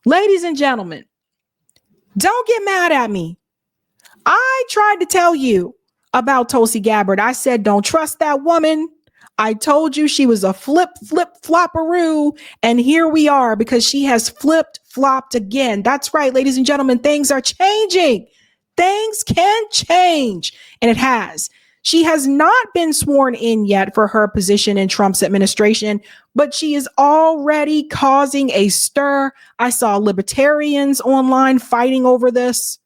Ladies and gentlemen, don't get mad at me. I tried to tell you about Tulsi Gabbard. I said, don't trust that woman. I told you she was a flopperoo. And here we are because she has flopped again. That's right, ladies and gentlemen, things are changing. Things can change. And it has. She has not been sworn in yet for her position in Trump's administration, but she is already causing a stir. I saw libertarians online fighting over this.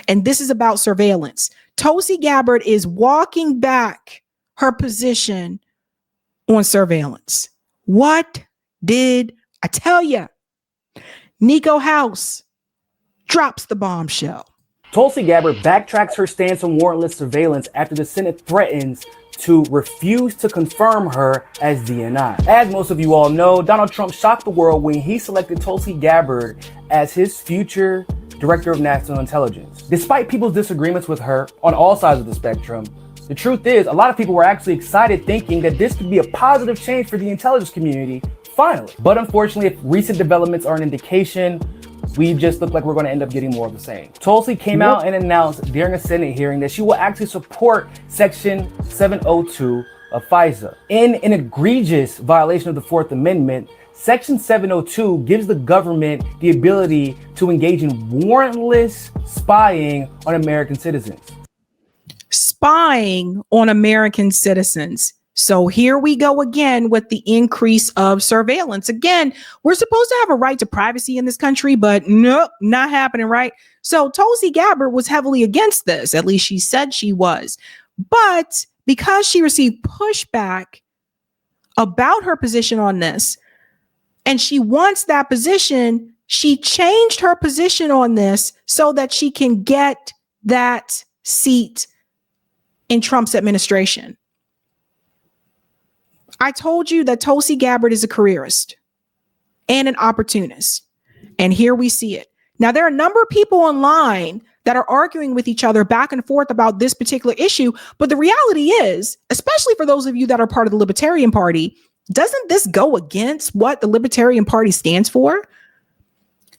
And this is about surveillance. Tulsi Gabbard is walking back her position on surveillance. What did I tell you? Nico House drops the bombshell. Tulsi Gabbard backtracks her stance on warrantless surveillance after the Senate threatens to refuse to confirm her as DNI. As most of you all know, Donald Trump shocked the world when he selected Tulsi Gabbard as his future Director of National Intelligence. Despite people's disagreements with her on all sides of the spectrum, the truth is a lot of people were actually excited thinking that this could be a positive change for the intelligence community, finally. But unfortunately, if recent developments are an indication, we just look like we're going to end up getting more of the same. Tulsi came out and announced during a Senate hearing that she will actually support Section 702 of FISA. In an egregious violation of the Fourth Amendment, Section 702 gives the government the ability to engage in warrantless spying on American citizens. Spying on American citizens. So here we go again with the increase of surveillance. Again, we're supposed to have a right to privacy in this country, but nope, not happening, right? So Tulsi Gabbard was heavily against this. At least she said she was. But because she received pushback about her position on this, and she wants that position, she changed her position on this so that she can get that seat in Trump's administration. I told you that Tulsi Gabbard is a careerist and an opportunist. And here we see it. Now, there are a number of people online that are arguing with each other back and forth about this particular issue. But the reality is, especially for those of you that are part of the Libertarian Party, doesn't this go against what the Libertarian Party stands for?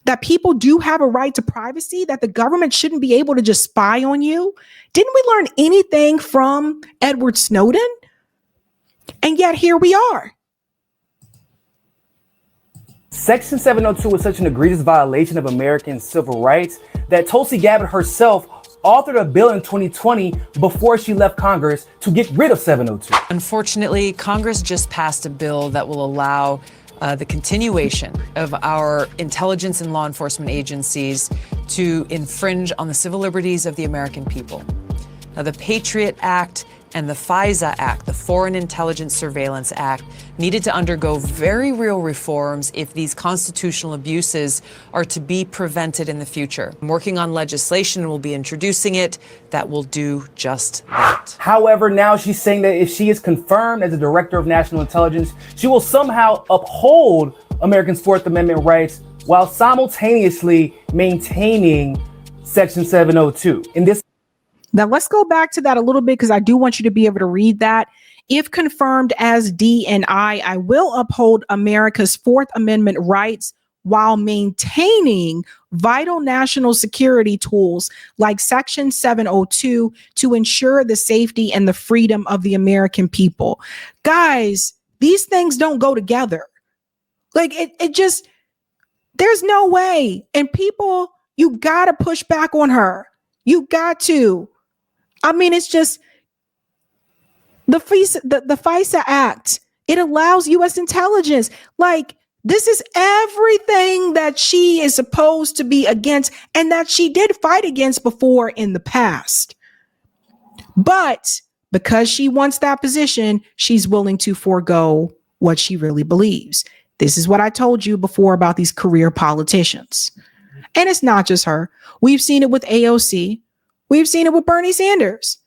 That people do have a right to privacy, that the government shouldn't be able to just spy on you. Didn't we learn anything from Edward Snowden? And yet here we are. Section 702 was such an egregious violation of American civil rights that Tulsi Gabbard herself authored a bill in 2020 before she left Congress to get rid of 702. Unfortunately, Congress just passed a bill that will allow the continuation of our intelligence and law enforcement agencies to infringe on the civil liberties of the American people. Now, the Patriot Act and the FISA Act, the Foreign Intelligence Surveillance Act, needed to undergo very real reforms if these constitutional abuses are to be prevented in the future. I'm working on legislation, we'll be introducing it, that will do just that. However, now she's saying that if she is confirmed as a Director of National Intelligence, she will somehow uphold Americans' Fourth Amendment rights while simultaneously maintaining Section 702. In this Now, let's go back to that a little bit because I do want you to be able to read that. If confirmed as DNI, I will uphold America's Fourth Amendment rights while maintaining vital national security tools like Section 702 to ensure the safety and the freedom of the American people. Guys, these things don't go together. Like it just, there's no way. And people, you got to push back on her. You got to. I mean, it's just the FISA Act. It allows U.S. intelligence. Like, this is everything that she is supposed to be against and that she did fight against before in the past. But because she wants that position, she's willing to forego what she really believes. This is what I told you before about these career politicians. And it's not just her. We've seen it with AOC. We've seen it with Bernie Sanders.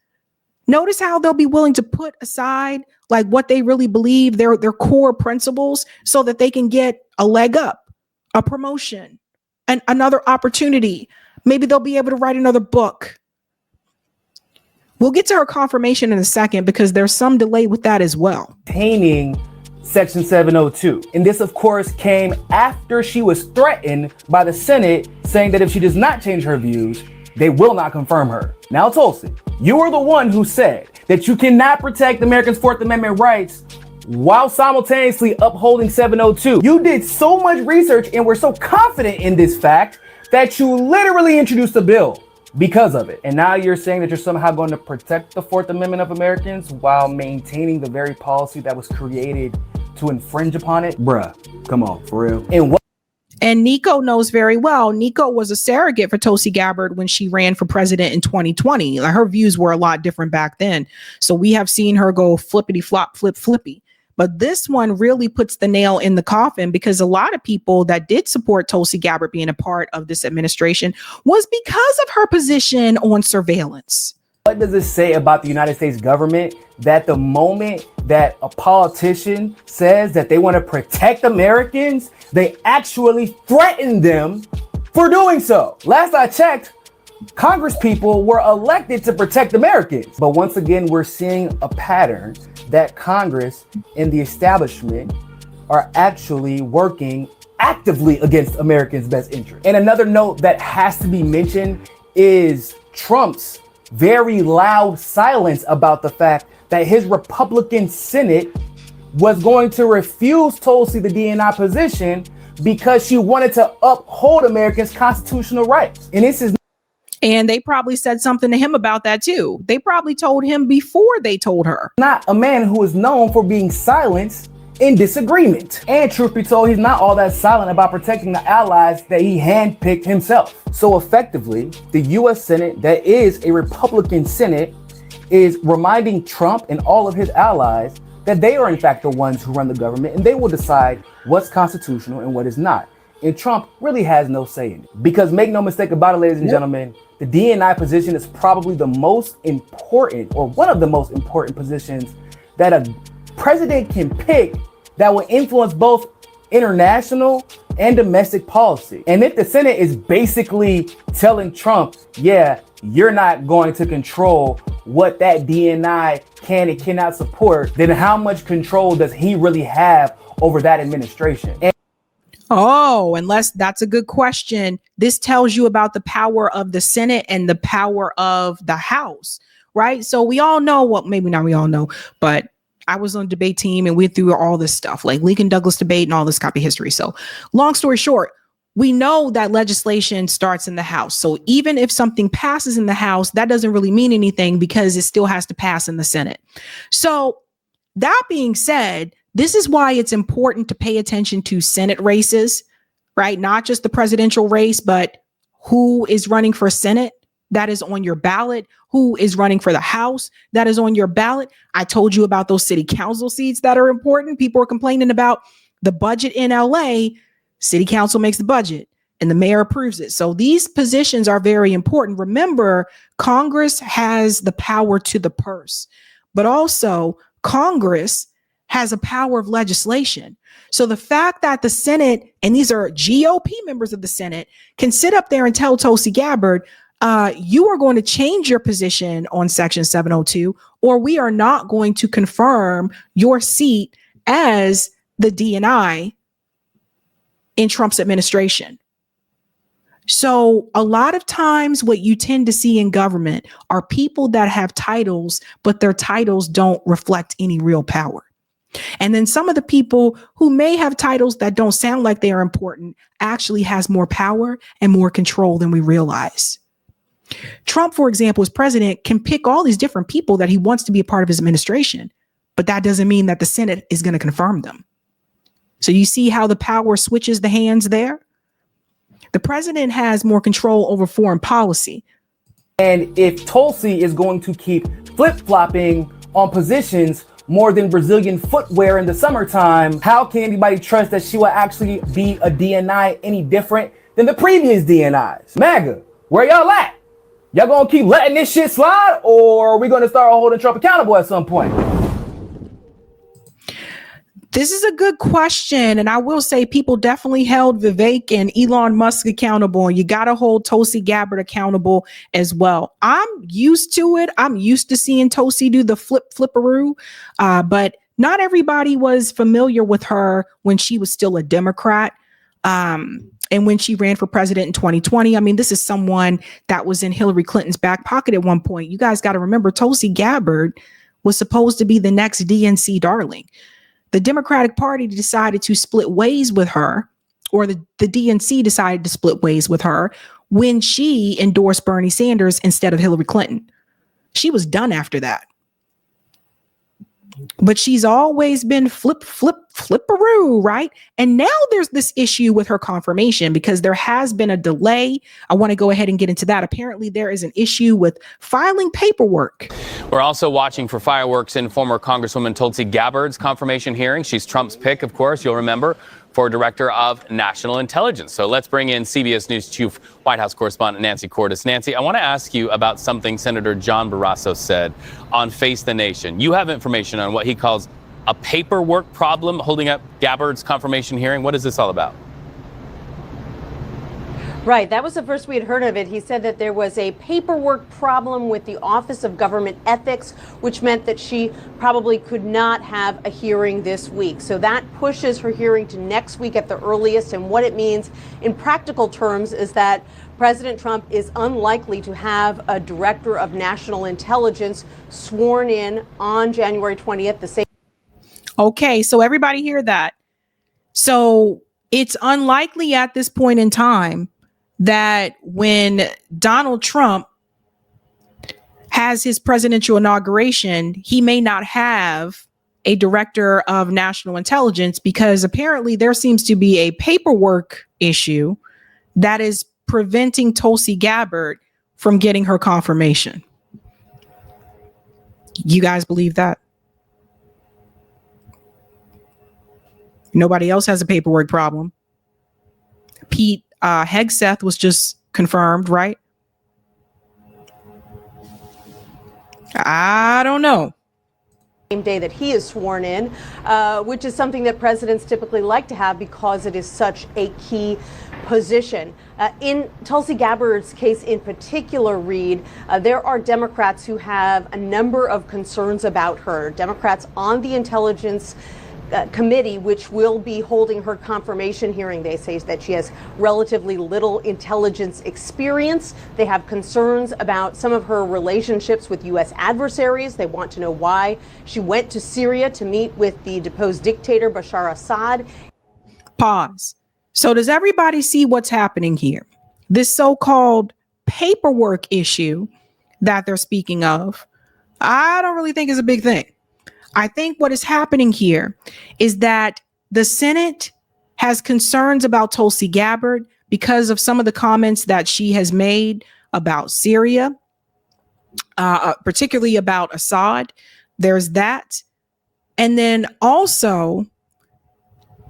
Notice how they'll be willing to put aside like what they really believe, their core principles, so that they can get a leg up, a promotion, and another opportunity. Maybe they'll be able to write another book. We'll get to her confirmation in a second because there's some delay with that as well. Maintaining Section 702. And this, of course, came after she was threatened by the Senate, saying that if she does not change her views, they will not confirm her. Now, Tulsi, you are the one who said that you cannot protect Americans' Fourth Amendment rights while simultaneously upholding 702. You did so much research and were so confident in this fact that you literally introduced a bill because of it. And now you're saying that you're somehow going to protect the Fourth Amendment of Americans while maintaining the very policy that was created to infringe upon it? Bruh, come on, for real. And Nico knows very well. Nico was a surrogate for Tulsi Gabbard when she ran for president in 2020. Like, her views were a lot different back then. So we have seen her go flippity flop, flip flippy. But this one really puts the nail in the coffin, because a lot of people that did support Tulsi Gabbard being a part of this administration was because of her position on surveillance. What does it say about the United States government that the moment that a politician says that they want to protect Americans, they actually threaten them for doing so? Last I checked, Congress people were elected to protect Americans. But once again, we're seeing a pattern that Congress and the establishment are actually working actively against Americans' best interest. And another note that has to be mentioned is Trump's very loud silence about the fact that his Republican Senate was going to refuse Tulsi the DNI position because she wanted to uphold Americans' constitutional rights. And they probably said something to him about that too. They probably told him before they told her. Not a man who is known for being silenced in disagreement. And truth be told, he's not all that silent about protecting the allies that he handpicked himself. So effectively, the US Senate, that is a Republican Senate, is reminding Trump and all of his allies that they are in fact the ones who run the government, and they will decide what's constitutional and what is not. And Trump really has no say in it. Because make no mistake about it, ladies and gentlemen, the DNI position is probably the most important, or one of the most important positions that a president can pick that will influence both international and domestic policy. And if the Senate is basically telling Trump, yeah, you're not going to control what that DNI can and cannot support, then how much control does he really have over that administration? Unless that's a good question. This tells you about the power of the Senate and the power of the House, right? So we all know, well, maybe not we all know, but I was on a debate team and we went through all this stuff, like Lincoln Douglas debate and all this copy history. So long story short, we know that legislation starts in the House. So even if something passes in the House, that doesn't really mean anything because it still has to pass in the Senate. So that being said, this is why it's important to pay attention to Senate races, right? Not just the presidential race, but who is running for Senate that is on your ballot, who is running for the House that is on your ballot. I told you about those city council seats that are important. People are complaining about the budget in LA. City council makes the budget and the mayor approves it. So these positions are very important. Remember, Congress has the power to the purse, but also Congress has a power of legislation. So the fact that the Senate, and these are GOP members of the Senate, can sit up there and tell Tulsi Gabbard, you are going to change your position on Section 702, or we are not going to confirm your seat as the DNI in Trump's administration. So a lot of times what you tend to see in government are people that have titles, but their titles don't reflect any real power. And then some of the people who may have titles that don't sound like they are important actually has more power and more control than we realize. Trump, for example, as president, can pick all these different people that he wants to be a part of his administration, but that doesn't mean that the Senate is going to confirm them. So you see how the power switches the hands there? The president has more control over foreign policy. And if Tulsi is going to keep flip-flopping on positions more than Brazilian footwear in the summertime, how can anybody trust that she will actually be a DNI any different than the previous DNIs? MAGA, where y'all at? Y'all gonna keep letting this shit slide, or are we gonna start holding Trump accountable at some point? This is a good question. And I will say people definitely held Vivek and Elon Musk accountable. And you got to hold Tulsi Gabbard accountable as well. I'm used to it. I'm used to seeing Tulsi do the flipperoo. But not everybody was familiar with her when she was still a Democrat. And when she ran for president in 2020, I mean, this is someone that was in Hillary Clinton's back pocket at one point. You guys got to remember, Tulsi Gabbard was supposed to be the next DNC darling. The Democratic Party decided to split ways with her, or the DNC decided to split ways with her when she endorsed Bernie Sanders instead of Hillary Clinton. She was done after that. But she's always been flipperoo, right? And now there's this issue with her confirmation because there has been a delay. I want to go ahead and get into that. Apparently, there is an issue with filing paperwork. We're also watching for fireworks in former Congresswoman Tulsi Gabbard's confirmation hearing. She's Trump's pick, of course, you'll remember, for Director of National Intelligence. So let's bring in CBS News Chief White House correspondent Nancy Cordes. Nancy, I want to ask you about something Senator John Barrasso said on Face the Nation. You have information on what he calls a paperwork problem holding up Gabbard's confirmation hearing. What is this all about? Right. That was the first we had heard of it. He said that there was a paperwork problem with the Office of Government Ethics, which meant that she probably could not have a hearing this week. So that pushes her hearing to next week at the earliest. And what it means in practical terms is that President Trump is unlikely to have a director of national intelligence sworn in on January 20th, the same. Okay, so everybody hear that. So it's unlikely at this point in time that when Donald Trump has his presidential inauguration, he may not have a director of national intelligence because apparently there seems to be a paperwork issue that is preventing Tulsi Gabbard from getting her confirmation. You guys believe that? Nobody else has a paperwork problem. Pete Hegseth was just confirmed, right? I don't know. Same day that he is sworn in, which is something that presidents typically like to have because it is such a key position. In Tulsi Gabbard's case in particular, Reed, there are Democrats who have a number of concerns about her. Democrats on the Intelligence Committee, which will be holding her confirmation hearing. They say that she has relatively little intelligence experience. They have concerns about some of her relationships with U.S. adversaries. They want to know why she went to Syria to meet with the deposed dictator Bashar Assad. Pause. So does everybody see what's happening here? This so-called paperwork issue that they're speaking of, I don't really think is a big thing. I think what is happening here is that the Senate has concerns about Tulsi Gabbard because of some of the comments that she has made about Syria, particularly about Assad. There's that. And then also,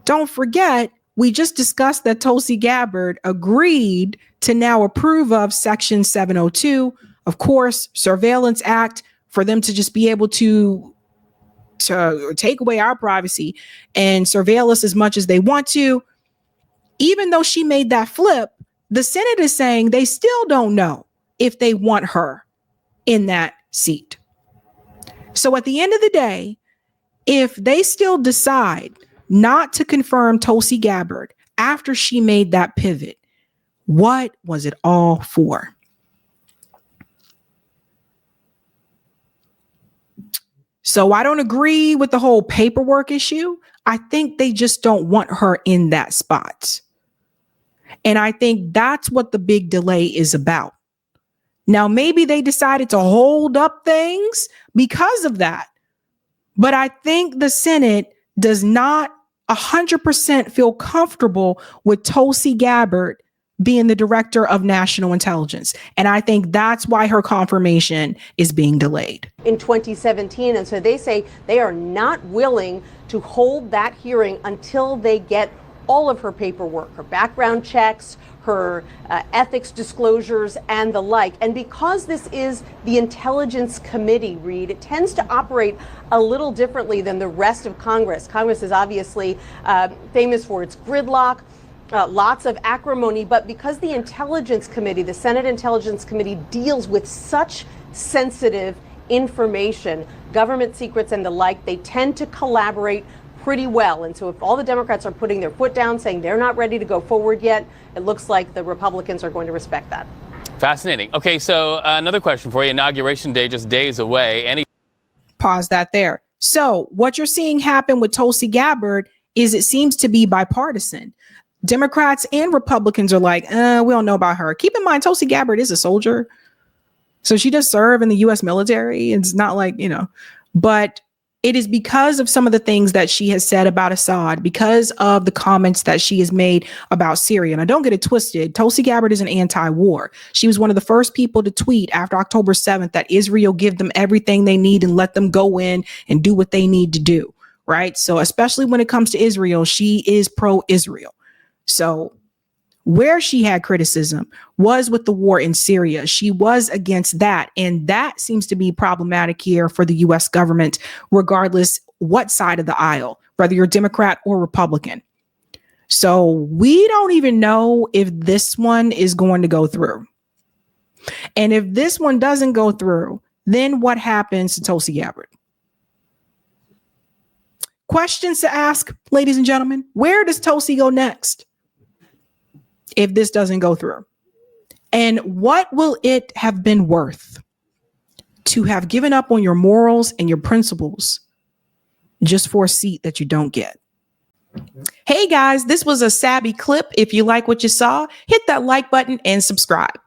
don't forget, we just discussed that Tulsi Gabbard agreed to now approve of Section 702, of course, Surveillance Act, for them to just be able to take away our privacy and surveil us as much as they want to. Even though she made that flip, the Senate is saying they still don't know if they want her in that seat. So at the end of the day, if they still decide not to confirm Tulsi Gabbard after she made that pivot, what was it all for? So I don't agree with the whole paperwork issue. I think they just don't want her in that spot. And I think that's what the big delay is about. Now, maybe they decided to hold up things because of that. But I think the Senate does not 100% feel comfortable with Tulsi Gabbard being the director of national intelligence. And I think that's why her confirmation is being delayed. In 2017. And so they say they are not willing to hold that hearing until they get all of her paperwork, her background checks, her ethics disclosures, and the like. And because this is the Intelligence Committee, Reed, it tends to operate a little differently than the rest of Congress. Congress is obviously famous for its gridlock, lots of acrimony, but because the Intelligence Committee, the Senate Intelligence Committee, deals with such sensitive information, government secrets and the like, they tend to collaborate pretty well. And so if all the Democrats are putting their foot down, saying they're not ready to go forward yet, it looks like the Republicans are going to respect that. Fascinating. Okay, so another question for you. Inauguration Day just days away. Pause that there. So what you're seeing happen with Tulsi Gabbard is it seems to be bipartisan. Democrats and Republicans are like, we don't know about her. Keep in mind, Tulsi Gabbard is a soldier. So she does serve in the U.S. military. It's not like, but it is because of some of the things that she has said about Assad, because of the comments that she has made about Syria. Now, don't get it twisted. Tulsi Gabbard is an anti-war. She was one of the first people to tweet after October 7th that Israel give them everything they need and let them go in and do what they need to do. Right. So especially when it comes to Israel, she is pro-Israel. So where she had criticism was with the war in Syria. She was against that. And that seems to be problematic here for the U.S. government, regardless what side of the aisle, whether you're Democrat or Republican. So we don't even know if this one is going to go through. And if this one doesn't go through, then what happens to Tulsi Gabbard? Questions to ask, ladies and gentlemen. Where does Tulsi go next if this doesn't go through? And what will it have been worth to have given up on your morals and your principles just for a seat that you don't get? Hey guys, this was a Sabby clip. If you like what you saw, hit that like button and subscribe.